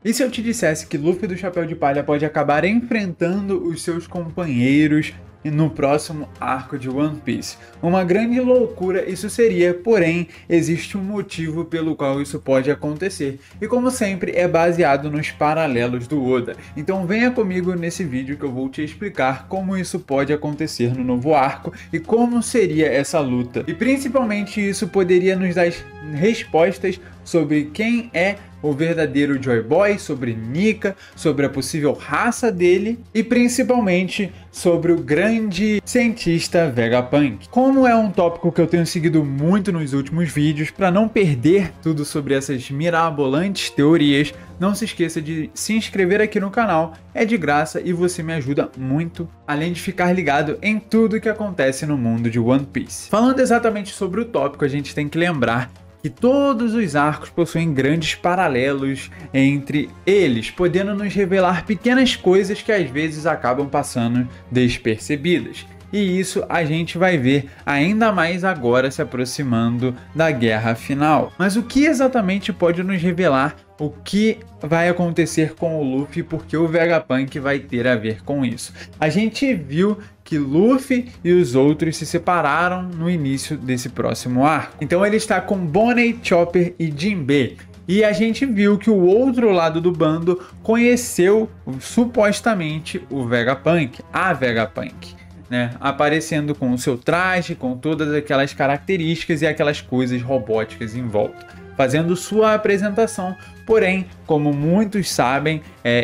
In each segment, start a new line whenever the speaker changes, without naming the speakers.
E se eu te dissesse que Luffy do Chapéu de Palha pode acabar enfrentando os seus companheiros no próximo arco de One Piece? Uma grande loucura isso seria, porém existe um motivo pelo qual isso pode acontecer. E como sempre é baseado nos paralelos do Oda. Então venha comigo nesse vídeo que eu vou te explicar como isso pode acontecer no novo arco e como seria essa luta. E principalmente isso poderia nos dar respostas sobre quem é o verdadeiro Joy Boy, sobre Nika, sobre a possível raça dele e principalmente sobre o grande cientista Vegapunk. Como é um tópico que eu tenho seguido muito nos últimos vídeos, para não perder tudo sobre essas mirabolantes teorias, não se esqueça de se inscrever aqui no canal, é de graça e você me ajuda muito, além de ficar ligado em tudo que acontece no mundo de One Piece. Falando exatamente sobre o tópico, a gente tem que lembrar que todos os arcos possuem grandes paralelos entre eles, podendo nos revelar pequenas coisas que às vezes acabam passando despercebidas. E isso a gente vai ver ainda mais agora se aproximando da guerra final. Mas o que exatamente pode nos revelar o que vai acontecer com o Luffy, porque o Vegapunk vai ter a ver com isso? A gente viu que Luffy e os outros se separaram no início desse próximo arco. Então ele está com Bonnie, Chopper e Jinbe. E a gente viu que o outro lado do bando conheceu supostamente o Vegapunk, a Vegapunk, né? Aparecendo com o seu traje, com todas aquelas características e aquelas coisas robóticas em volta, fazendo sua apresentação. Porém, como muitos sabem,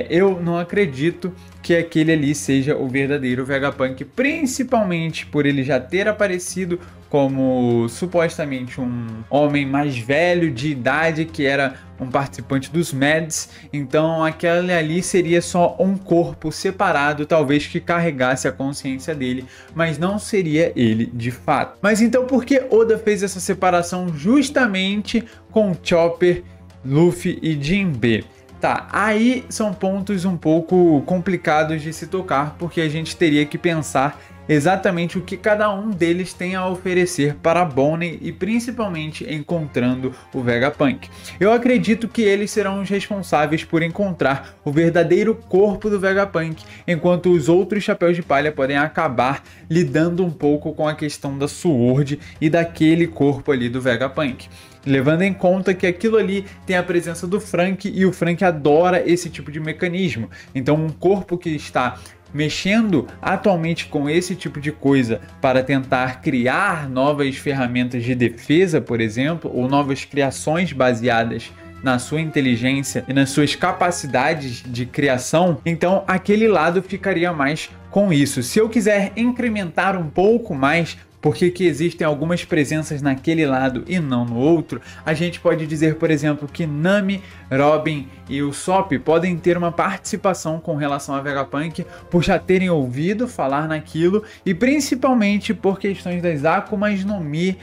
eu não acredito que aquele ali seja o verdadeiro Vegapunk, principalmente por ele já ter aparecido como supostamente um homem mais velho de idade que era um participante dos Mads. Então aquele ali seria só um corpo separado, talvez que carregasse a consciência dele, mas não seria ele de fato. Mas então por que Oda fez essa separação justamente com Chopper, Luffy e Jinbe? Tá, aí são pontos um pouco complicados de se tocar, porque a gente teria que pensar exatamente o que cada um deles tem a oferecer para Bonnie e principalmente encontrando o Vegapunk. Eu acredito que eles serão os responsáveis por encontrar o verdadeiro corpo do Vegapunk, enquanto os outros Chapéus de Palha podem acabar lidando um pouco com a questão da Sword e daquele corpo ali do Vegapunk. Levando em conta que aquilo ali tem a presença do Frank e o Frank adora esse tipo de mecanismo. Então um corpo que está mexendo atualmente com esse tipo de coisa para tentar criar novas ferramentas de defesa, por exemplo, ou novas criações baseadas na sua inteligência e nas suas capacidades de criação, então aquele lado ficaria mais com isso. Se eu quiser incrementar um pouco mais porque que existem algumas presenças naquele lado e não no outro, a gente pode dizer, por exemplo, que Nami, Robin e Usopp podem ter uma participação com relação a Vegapunk por já terem ouvido falar naquilo e principalmente por questões das Akumas no Mi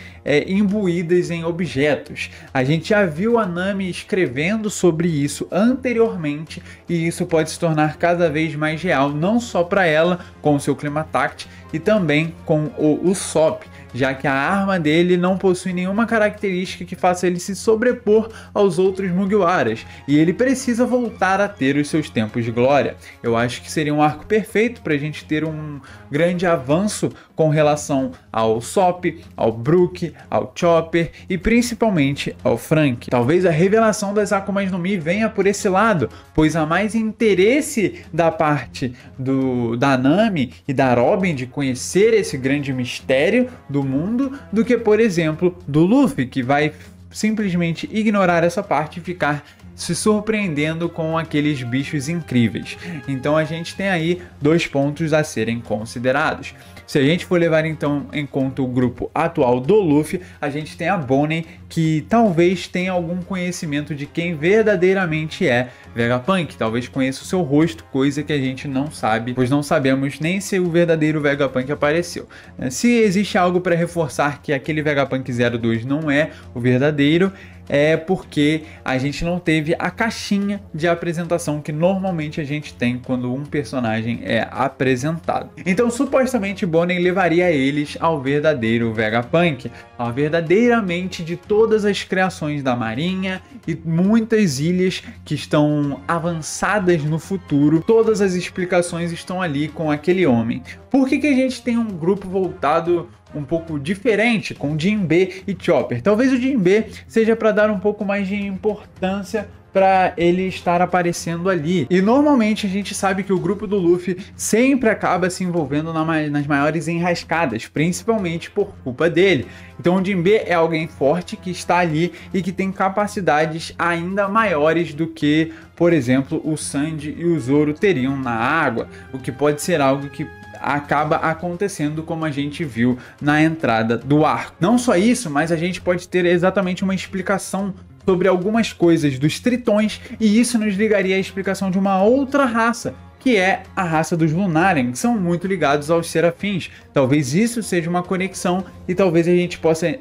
imbuídas em objetos. A gente já viu a Nami escrevendo sobre isso anteriormente e isso pode se tornar cada vez mais real, não só para ela com o seu Climatact e também com o Usopp, já que a arma dele não possui nenhuma característica que faça ele se sobrepor aos outros Mugiwaras, e ele precisa voltar a ter os seus tempos de glória. Eu acho que seria um arco perfeito para a gente ter um grande avanço com relação ao Usopp, ao Brook, ao Chopper e principalmente ao Frank. Talvez a revelação das Akumas no Mi venha por esse lado, pois há mais interesse da parte da Nami e da Robin de conhecer esse grande mistério do mundo do que, por exemplo, do Luffy, que vai simplesmente ignorar essa parte e ficar se surpreendendo com aqueles bichos incríveis. Então a gente tem aí dois pontos a serem considerados. Se a gente for levar então em conta o grupo atual do Luffy, a gente tem a Bonnie, que talvez tenha algum conhecimento de quem verdadeiramente é Vegapunk, talvez conheça o seu rosto, coisa que a gente não sabe, pois não sabemos nem se o verdadeiro Vegapunk apareceu. Se existe algo para reforçar que aquele Vegapunk 02 não é o verdadeiro, é porque a gente não teve a caixinha de apresentação que normalmente a gente tem quando um personagem é apresentado. Então, supostamente, Bonnie levaria eles ao verdadeiro Vegapunk, ao verdadeiramente de todas as criações da Marinha e muitas ilhas que estão avançadas no futuro. Todas as explicações estão ali com aquele homem. Por que a gente tem um grupo voltado um pouco diferente com Jinbe e Chopper? Talvez o Jinbe seja para dar um pouco mais de importância para ele estar aparecendo ali. E normalmente a gente sabe que o grupo do Luffy sempre acaba se envolvendo nas maiores enrascadas, principalmente por culpa dele. Então o Jinbe é alguém forte que está ali e que tem capacidades ainda maiores do que, por exemplo, o Sanji e o Zoro teriam na água, o que pode ser algo que acaba acontecendo como a gente viu na entrada do arco. Não só isso, mas a gente pode ter exatamente uma explicação sobre algumas coisas dos Tritões, e isso nos ligaria à explicação de uma outra raça, que é a raça dos Lunaren, que são muito ligados aos Serafins. Talvez isso seja uma conexão e talvez a gente possa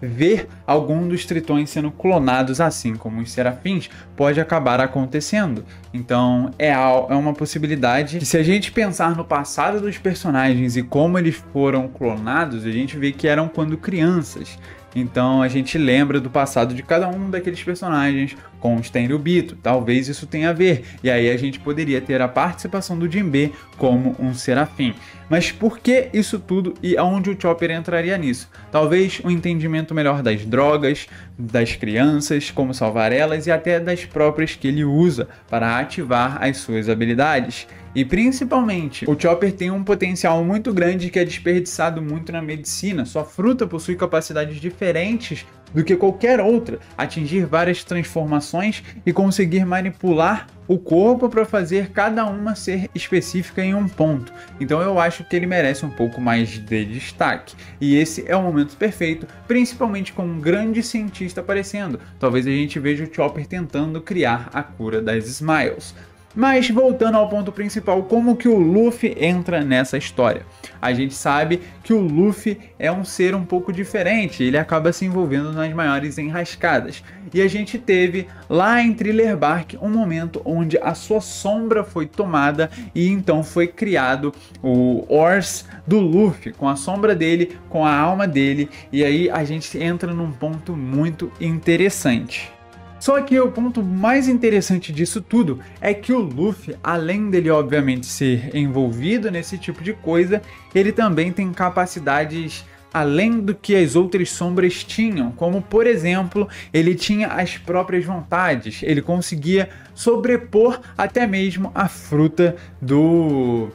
ver algum dos Tritões sendo clonados, assim como os Serafins pode acabar acontecendo. Então é uma possibilidade que, se a gente pensar no passado dos personagens e como eles foram clonados, a gente vê que eram quando crianças. Então a gente lembra do passado de cada um daqueles personagens com os Tenryubito. Talvez isso tenha a ver. E aí a gente poderia ter a participação do Jinbe como um Serafim. Mas por que isso tudo e aonde o Chopper entraria nisso? Talvez um entendimento melhor das drogas, das crianças, como salvar elas e até das próprias que ele usa para ativar as suas habilidades. E principalmente, o Chopper tem um potencial muito grande que é desperdiçado muito na medicina. Sua fruta possui capacidades diferentes do que qualquer outra, atingir várias transformações e conseguir manipular o corpo para fazer cada uma ser específica em um ponto. Então eu acho que ele merece um pouco mais de destaque. E esse é o momento perfeito, principalmente com um grande cientista aparecendo. Talvez a gente veja o Chopper tentando criar a cura das Smiles. Mas voltando ao ponto principal, como que o Luffy entra nessa história? A gente sabe que o Luffy é um ser um pouco diferente, ele acaba se envolvendo nas maiores enrascadas. E a gente teve lá em Thriller Bark um momento onde a sua sombra foi tomada e então foi criado o Ors do Luffy, com a sombra dele, com a alma dele, e aí a gente entra num ponto muito interessante. Só que o ponto mais interessante disso tudo é que o Luffy, além dele obviamente ser envolvido nesse tipo de coisa, ele também tem capacidades além do que as outras sombras tinham, como por exemplo, ele tinha as próprias vontades, ele conseguia sobrepor até mesmo a fruta do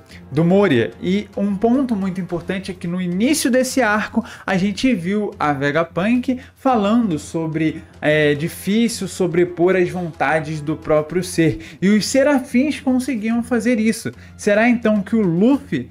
Moria. E um ponto muito importante é que no início desse arco a gente viu a Vegapunk falando sobre difícil sobrepor as vontades do próprio ser, e os Serafins conseguiam fazer isso. Será então que o Luffy,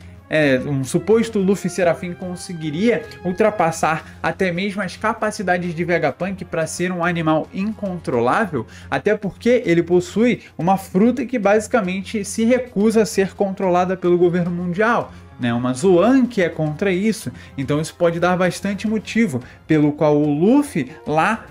um suposto Luffy Serafim, conseguiria ultrapassar até mesmo as capacidades de Vegapunk para ser um animal incontrolável? Até porque ele possui uma fruta que basicamente se recusa a ser controlada pelo governo mundial, né? Uma Zoan que é contra isso. Então isso pode dar bastante motivo pelo qual o Luffy lá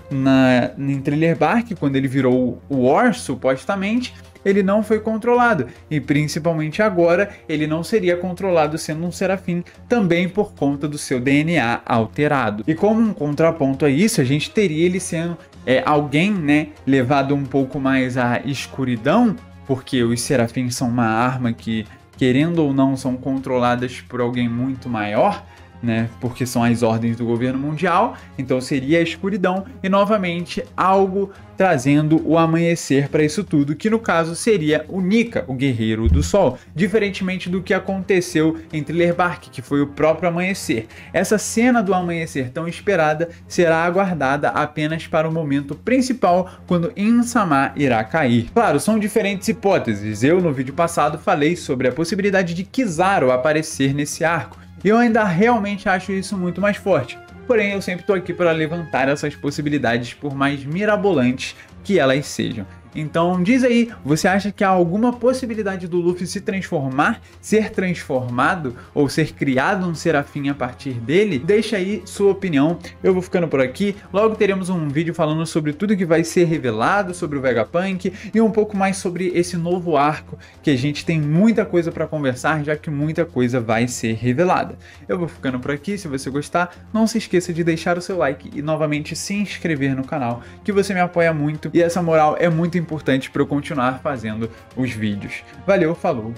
em Thriller Bark, quando ele virou o War, supostamente, ele não foi controlado, e principalmente agora ele não seria controlado sendo um Serafim, também por conta do seu DNA alterado. E como um contraponto a isso, a gente teria ele sendo alguém, né, levado um pouco mais à escuridão, porque os Serafins são uma arma que, querendo ou não, são controladas por alguém muito maior, né, porque são as ordens do governo mundial. Então seria a escuridão e novamente algo trazendo o amanhecer para isso tudo, que no caso seria o Nika, o guerreiro do sol, diferentemente do que aconteceu em Thriller Bark, que foi o próprio amanhecer. Essa cena do amanhecer tão esperada será aguardada apenas para o momento principal, quando Insama irá cair. Claro, são diferentes hipóteses. Eu no vídeo passado falei sobre a possibilidade de Kizaru aparecer nesse arco, e eu ainda realmente acho isso muito mais forte. Porém, eu sempre estou aqui para levantar essas possibilidades, por mais mirabolantes que elas sejam. Então diz aí, você acha que há alguma possibilidade do Luffy se transformar, ser transformado ou ser criado um Serafim a partir dele? Deixa aí sua opinião, eu vou ficando por aqui, logo teremos um vídeo falando sobre tudo que vai ser revelado sobre o Vegapunk e um pouco mais sobre esse novo arco, que a gente tem muita coisa para conversar, já que muita coisa vai ser revelada. Eu vou ficando por aqui, se você gostar, não se esqueça de deixar o seu like e novamente se inscrever no canal, que você me apoia muito e essa moral é muito importante para eu continuar fazendo os vídeos. Valeu, falou,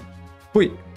fui!